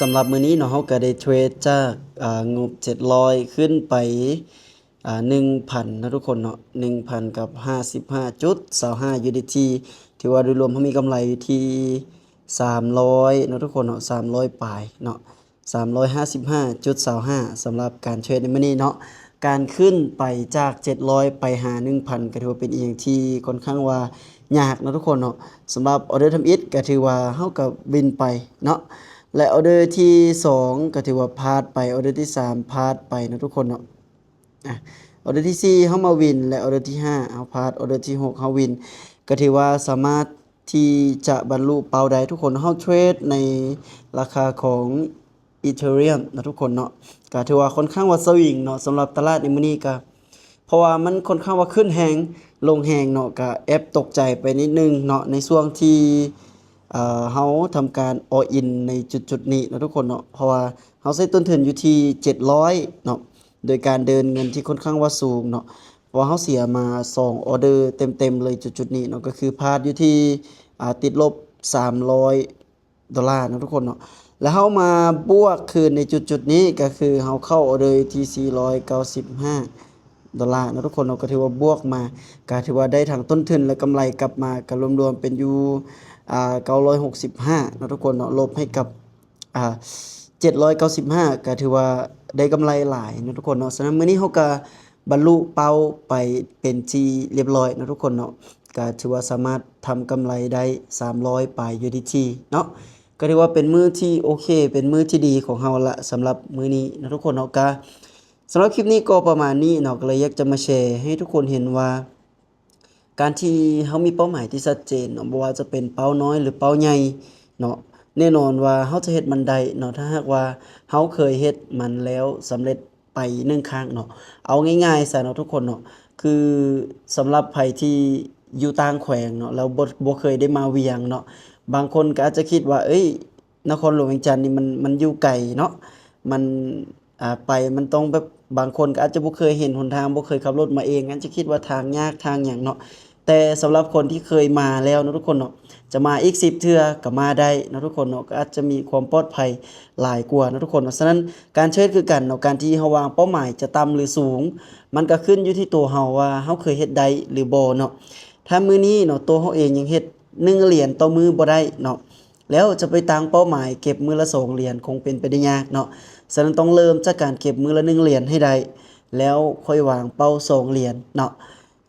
สำหรับมื้อนี้เนาะเราก็ได้เทรดจากงบ700ขึ้นไป1,000นะทุกคนเนาะ1,000กับ55.25 USDT ถือว่าโดยรวมเรามีกำไรอยู่ที่300นะทุกคนเนาะ300ปลายเนาะ355.25สำหรับการเทรดในมื้อนี้เนาะการขึ้นไปจาก700ไปหา 1,000 ก็ถือว่าเป็นอีกอย่างที่ค่อนข้างว่ายากนะทุกคนเนาะสำหรับออเดอร์ทำอิฐก็ถือว่าเฮาก็วินไปเนาะและออเดอร์ที่2ก็ถือว่าพลาดไปออเดอร์ที่3พลาดไปนะทุกคนเนาะออเดอร์ที่4เฮามาวินและออเดอร์ที่5เฮาพลาดออเดอร์ที่6เฮาวินก็ถือว่าสามารถที่จะบรรลุเป้าได้ทุกคนเฮาเทรดในราคาของEthereum นะทุกคนเนาะก็ถือว่าค่อนข้างว่าสวิงเนาะสำหรับตลาดในมื้อนี้ก็เพราะว่ามันค่อนข้างว่าขึ้นแฮงลงแฮงเนาะก็แอบตกใจไปนิดนึงเนาะในช่วงที่เฮาทำการ all in ในจุดๆนี้นะทุกคนเนาะเพราะว่าเฮาใช้ต้นทุนอยู่ที่700เนาะโดยการเดินเงินที่ค่อนข้างว่าสูงเนาะเพราะว่าเฮาเสียมา2ออเดอร์เต็มๆเลยจุดๆนี้เนาะก็คือพลาดอยู่ที่ติดลบ$300นะทุกคนเนาะแล้วเฮามาบวกคืนในจุดๆนี้ก็คือเฮาเข้าออเดอร์ที่$495นะทุกคนเนาะก็ถือว่าบวกมาก็ถือว่าได้ทั้งต้นทุนและกำไรกลับมาก็รวมๆเป็นอยู่965นะทุกคนเนาะลบให้กับ795ก็ถือว่าได้กำไรหลายนะทุกคนเนาะฉะนั้นมื้อนี้เฮาก็บรรลุเป้าไปเป็นที่เรียบร้อยนะทุกคนเนาะก็ถือว่าสามารถทำกำไรได้300ปลาย USDT เนาะก็ถือว่าเป็นมื้อที่โอเคเป็นมื้อที่ดีของเฮาละสำหรับมื้อนี้นะทุกคนเนาะก็สำหรับคลิปนี้ก็ประมาณนี้เนาะก็เลยอยากจะมาแชร์ให้ทุกคนเห็นว่าการที่เฮามีเป้าหมายที่ชัดเจนเนาะบ่ว่าจะเป็นเป้าน้อยหรือเป้าใหญ่เนาะแน่นอนว่าเฮาจะเฮ็ดมันได้เนาะถ้าหากว่าเฮาเคยเฮ็ดมันแล้วสำเร็จไป1ครั้งเนาะเอาง่ายๆซะเนาะทุกคนเนาะคือสำหรับไผที่อยู่ต่างแขวงเนาะแล้วบ่เคยได้มาเวียงเนาะบางคนก็อาจจะคิดว่าเอ้ยนครหลวงเวียงจันทน์นี่มันอยู่ไกลเนาะมันไปมันต้องแบบบางคนก็อาจจะบ่เคยเห็นหนทางบ่เคยขับรถมาเองงั้นจะคิดว่าทางยากทางหยังเนาะแต่สำหรับคนที่เคยมาแล้วเนาะทุกคนเนาะจะมาอีก10เทื่อก็มาได้เนาะทุกคนเนาะก็อาจจะมีความปลอดภัยหลายกว่าเนาะทุกคนเนาะฉะนั้นการเทรดคือกันเนาะการที่เฮาวางเป้าหมายจะต่ำหรือสูงมันก็ขึ้นอยู่ที่ตัวเฮาว่าเฮาเคยเฮ็ดได้หรือบ่เนาะถ้ามื้อนี้เนาะตัวเฮาเองยังเฮ็ด1เหรียญต่อมื้อบ่ได้เนาะแล้วจะไปตั้งเป้าหมายเก็บมื้อละ2เหรียญคงเป็นไปได้ยากเนาะฉะนั้นต้องเริ่มจากการเก็บมื้อละ1เหรียญให้ได้แล้วค่อยวางเป้า2เหรียญเนาะ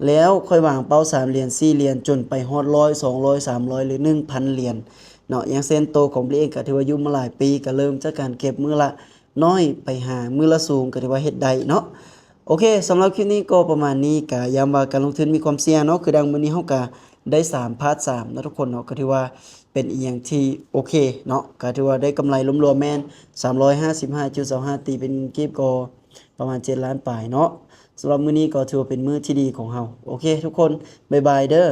แล้วค่อยวางเป้า3เหรียญ4เหรียญจนไปฮอด100 200 300หรือ 1,000 เหรียญเนาะอย่างเช่นโตของพี่เองก็ถือว่าอยู่มาหลายปีก็เริ่มจากการเก็บมื้อละน้อยไปหามื้อละสูงก็ถือว่าเฮ็ดได้เนาะโอเคสำหรับคลิปนี้ก็ประมาณนี้ก็ย้ำว่าการลงทุนมีความเสี่ยงเนาะคือดังมื้อนี้เฮาก็ได้3พาร์ท3นะทุกคนเนาะก็ถือว่าเป็นอีหยังที่โอเคเนาะก็ถือว่าได้กำไรรวมๆแม่น355.25ตีเป็นกีบก็ประมาณ7ล้านปลายเนาะสำหรับมื้อนี้ก็ถือว่าเป็นมื้อที่ดีของเฮาโอเคทุกคนบ๊ายบายเด้อ